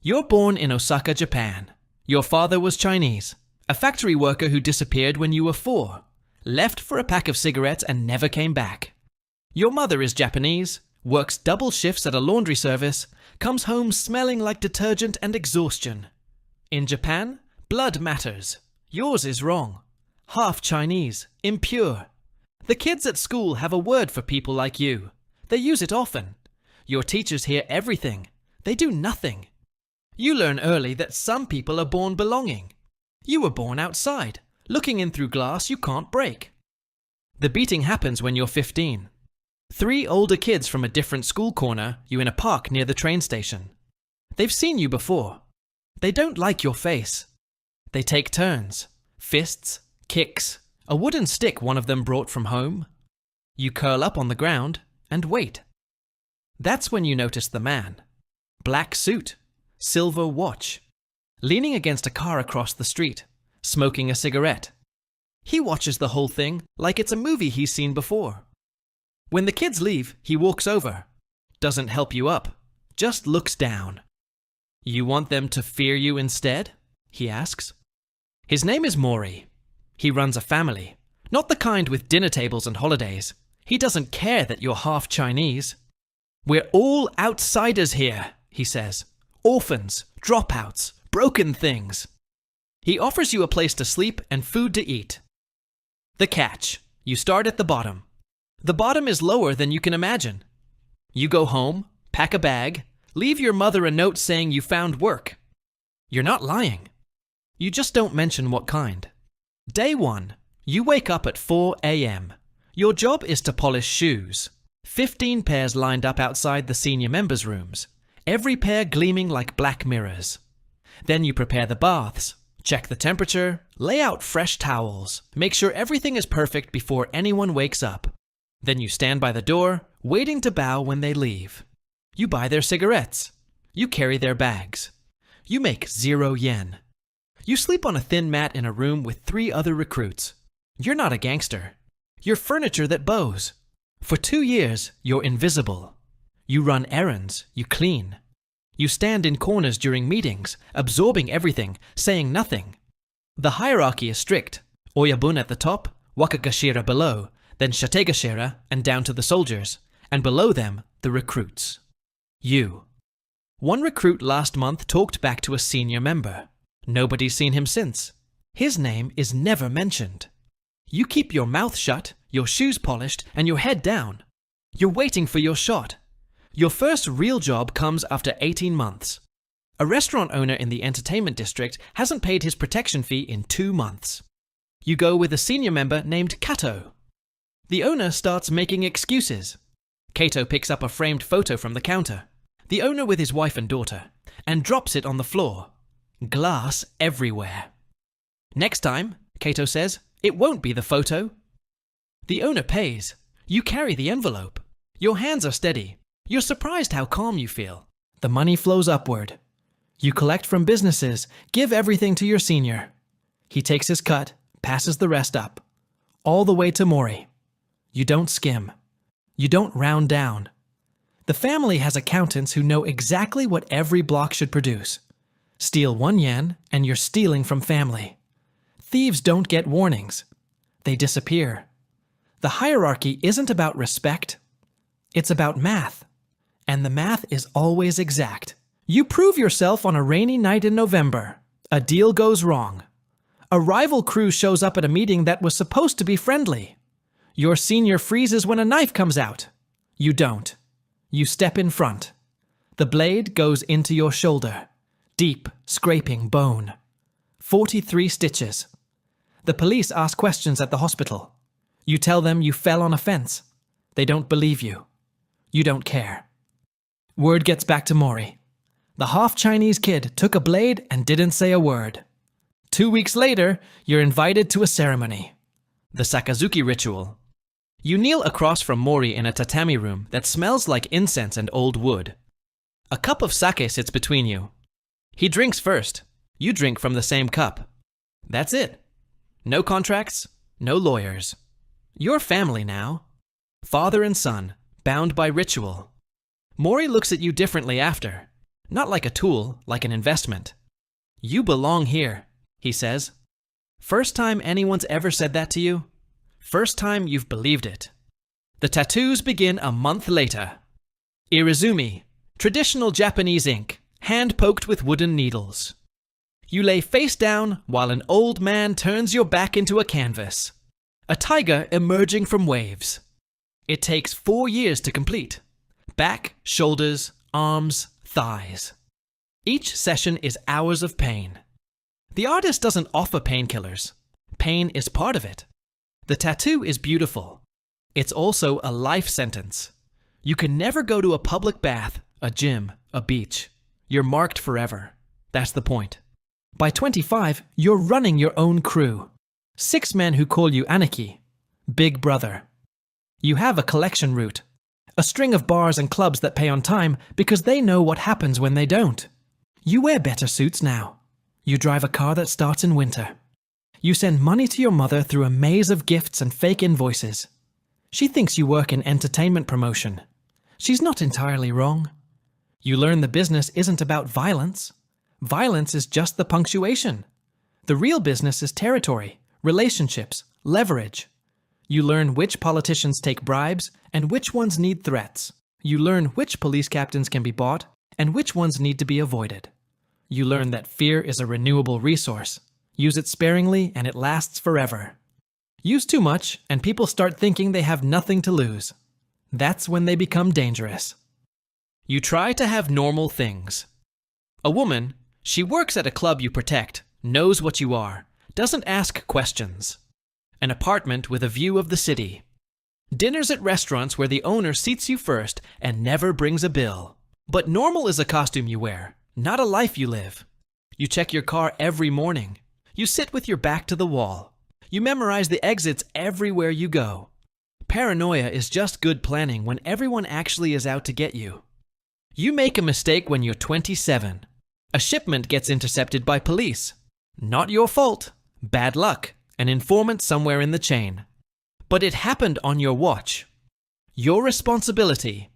You're born in Osaka, Japan. Your father was Chinese, a factory worker who disappeared when you were 4, left for a pack of cigarettes and never came back. Your mother is Japanese, works double shifts at a laundry service, comes home smelling like detergent and exhaustion. In Japan, blood matters. Yours is wrong. Half Chinese, impure. The kids at school have a word for people like you. They use it often. Your teachers hear everything. They do nothing. You learn early that some people are born belonging. You were born outside, looking in through glass you can't break. The beating happens when you're 15. 3 older kids from a different school corner you in a park near the train station. They've seen you before. They don't like your face. They take turns. Fists, kicks, a wooden stick one of them brought from home. You curl up on the ground and wait. That's when you notice the man. Black suit, silver watch, leaning against a car across the street, smoking a cigarette. He watches the whole thing like it's a movie he's seen before. When the kids leave, he walks over, doesn't help you up, just looks down. You want them to fear you instead? He asks. His name is Mori. He runs a family, not the kind with dinner tables and holidays. He doesn't care that you're half Chinese. We're all outsiders here, he says. Orphans, dropouts, broken things. He offers you a place to sleep and food to eat. The catch: you start at the bottom. The bottom is lower than you can imagine. You go home, pack a bag, leave your mother a note saying you found work. You're not lying. You just don't mention what kind. Day 1, you wake up at 4 a.m. Your job is to polish shoes. 15 pairs lined up outside the senior members' rooms, every pair gleaming like black mirrors. Then you prepare the baths, check the temperature, lay out fresh towels, make sure everything is perfect before anyone wakes up. Then you stand by the door, waiting to bow when they leave. You buy their cigarettes. You carry their bags. You make 0 yen. You sleep on a thin mat in a room with 3 other recruits. You're not a gangster. You're furniture that bows. For 2 years, you're invisible. You run errands, you clean. You stand in corners during meetings, absorbing everything, saying nothing. The hierarchy is strict. Oyabun at the top, Wakagashira below, then Shategashira and down to the soldiers, and below them, the recruits. You. One recruit last month talked back to a senior member. Nobody's seen him since. His name is never mentioned. You keep your mouth shut, your shoes polished, and your head down. You're waiting for your shot. Your first real job comes after 18 months. A restaurant owner in the entertainment district hasn't paid his protection fee in 2 months. You go with a senior member named Kato. The owner starts making excuses. Kato picks up a framed photo from the counter, the owner with his wife and daughter, and drops it on the floor. Glass everywhere. Next time, Kato says, it won't be the photo. The owner pays. You carry the envelope. Your hands are steady. You're surprised how calm you feel. The money flows upward. You collect from businesses, give everything to your senior. He takes his cut, passes the rest up. All the way to Mori. You don't skim. You don't round down. The family has accountants who know exactly what every block should produce. Steal 1 yen and you're stealing from family. Thieves don't get warnings. They disappear. The hierarchy isn't about respect. It's about math. And the math is always exact. You prove yourself on a rainy night in November. A deal goes wrong. A rival crew shows up at a meeting that was supposed to be friendly. Your senior freezes when a knife comes out. You don't. You step in front. The blade goes into your shoulder. Deep, scraping bone. 43 stitches. The police ask questions at the hospital. You tell them you fell on a fence. They don't believe you. You don't care. Word gets back to Mori. The half-Chinese kid took a blade and didn't say a word. 2 weeks later, you're invited to a ceremony. The Sakazuki ritual. You kneel across from Mori in a tatami room that smells like incense and old wood. A cup of sake sits between you. He drinks first. You drink from the same cup. That's it. No contracts, no lawyers. You're family now. Father and son, bound by ritual. Mori looks at you differently after. Not like a tool, like an investment. You belong here, he says. First time anyone's ever said that to you? First time you've believed it. The tattoos begin a month later. Irizumi, traditional Japanese ink, hand-poked with wooden needles. You lay face down while an old man turns your back into a canvas. A tiger emerging from waves. It takes 4 years to complete. Back, shoulders, arms, thighs. Each session is hours of pain. The artist doesn't offer painkillers. Pain is part of it. The tattoo is beautiful. It's also a life sentence. You can never go to a public bath, a gym, a beach. You're marked forever. That's the point. By 25, you're running your own crew. 6 men who call you Aniki, Big Brother. You have a collection route. A string of bars and clubs that pay on time because they know what happens when they don't. You wear better suits now. You drive a car that starts in winter. You send money to your mother through a maze of gifts and fake invoices. She thinks you work in entertainment promotion. She's not entirely wrong. You learn the business isn't about violence. Violence is just the punctuation. The real business is territory, relationships, leverage. You learn which politicians take bribes and which ones need threats. You learn which police captains can be bought and which ones need to be avoided. You learn that fear is a renewable resource. Use it sparingly and it lasts forever. Use too much and people start thinking they have nothing to lose. That's when they become dangerous. You try to have normal things. A woman, she works at a club you protect, knows what you are, doesn't ask questions. An apartment with a view of the city. Dinners at restaurants where the owner seats you first and never brings a bill. But normal is a costume you wear, not a life you live. You check your car every morning. You sit with your back to the wall. You memorize the exits everywhere you go. Paranoia is just good planning when everyone actually is out to get you. You make a mistake when you're 27. A shipment gets intercepted by police. Not your fault. Bad luck. An informant somewhere in the chain. But it happened on your watch. Your responsibility.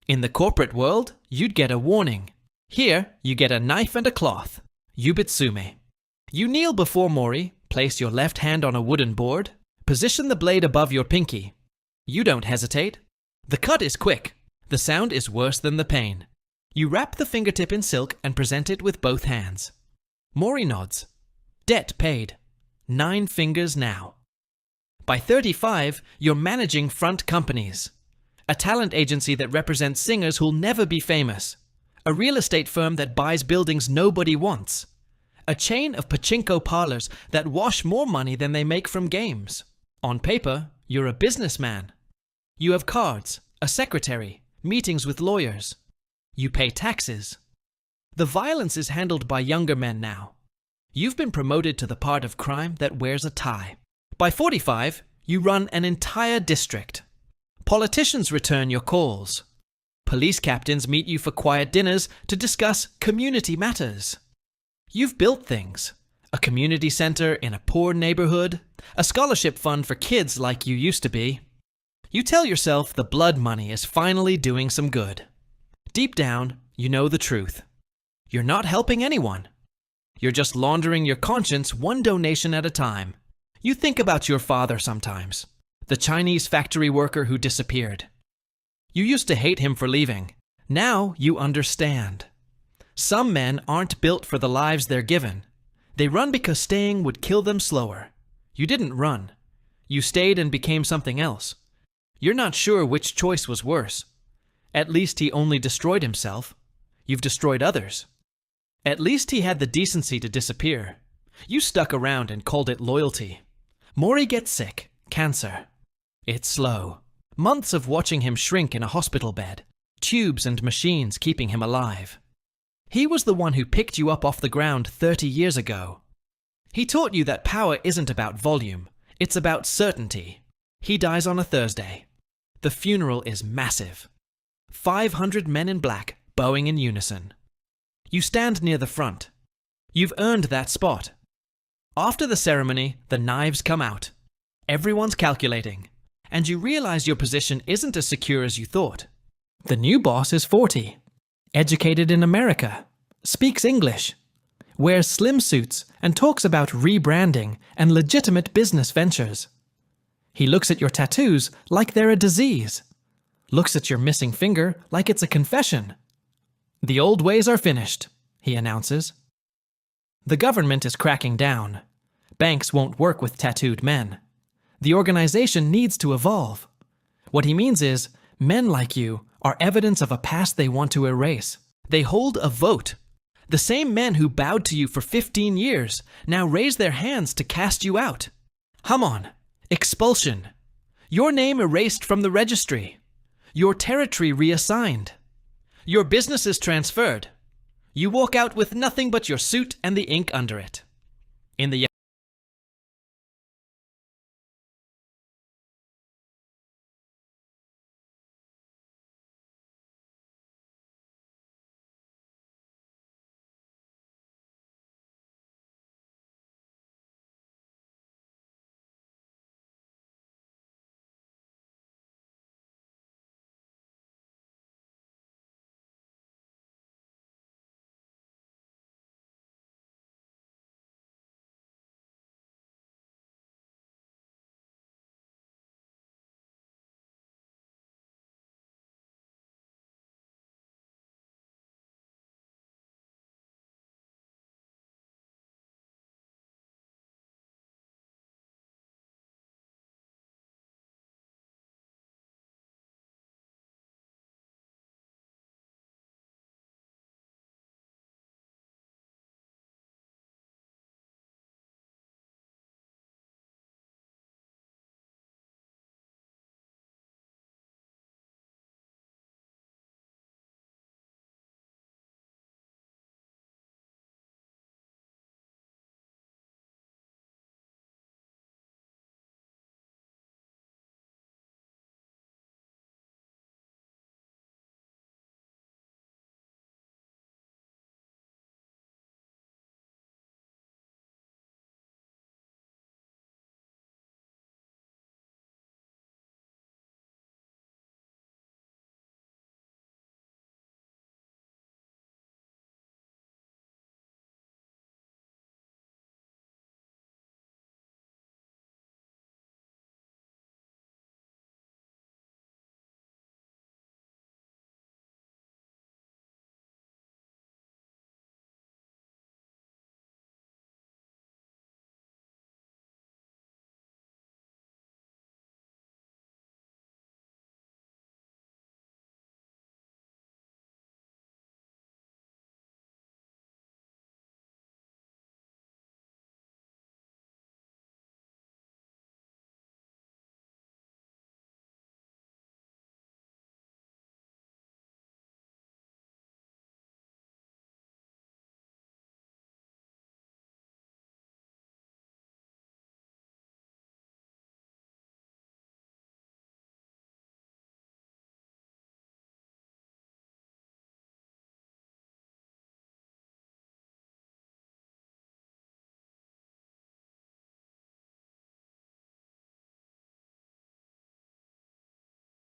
In the corporate world, you'd get a warning. Here, you get a knife and a cloth. Yubitsume. You kneel before Mori, place your left hand on a wooden board, position the blade above your pinky. You don't hesitate. The cut is quick. The sound is worse than the pain. You wrap the fingertip in silk and present it with both hands. Mori nods. Debt paid. 9 fingers now. By 35, you're managing front companies. A talent agency that represents singers who'll never be famous. A real estate firm that buys buildings nobody wants. A chain of pachinko parlors that wash more money than they make from games. On paper, you're a businessman. You have cards, a secretary, meetings with lawyers. You pay taxes. The violence is handled by younger men now. You've been promoted to the part of crime that wears a tie. By 45, you run an entire district. Politicians return your calls. Police captains meet you for quiet dinners to discuss community matters. You've built things. A community center in a poor neighborhood, a scholarship fund for kids like you used to be. You tell yourself the blood money is finally doing some good. Deep down, you know the truth. You're not helping anyone. You're just laundering your conscience one donation at a time. You think about your father sometimes, the Chinese factory worker who disappeared. You used to hate him for leaving. Now you understand. Some men aren't built for the lives they're given. They run because staying would kill them slower. You didn't run. You stayed and became something else. You're not sure which choice was worse. At least he only destroyed himself. You've destroyed others. At least he had the decency to disappear. You stuck around and called it loyalty. Mori gets sick, cancer. It's slow. Months of watching him shrink in a hospital bed. Tubes and machines keeping him alive. He was the one who picked you up off the ground 30 years ago. He taught you that power isn't about volume, it's about certainty. He dies on a Thursday. The funeral is massive. 500 men in black, bowing in unison. You stand near the front. You've earned that spot. After the ceremony, the knives come out. Everyone's calculating, and you realize your position isn't as secure as you thought. The new boss is 40. Educated in America, speaks English, wears slim suits and talks about rebranding and legitimate business ventures. He looks at your tattoos like they're a disease, looks at your missing finger like it's a confession. The old ways are finished, he announces. The government is cracking down. Banks won't work with tattooed men. The organization needs to evolve. What he means is, men like you are evidence of a past they want to erase. They hold a vote. The same men who bowed to you for 15 years now raise their hands to cast you out. Hum on. Expulsion. Your name erased from the registry. Your territory reassigned. Your business is transferred. You walk out with nothing but your suit and the ink under it. In the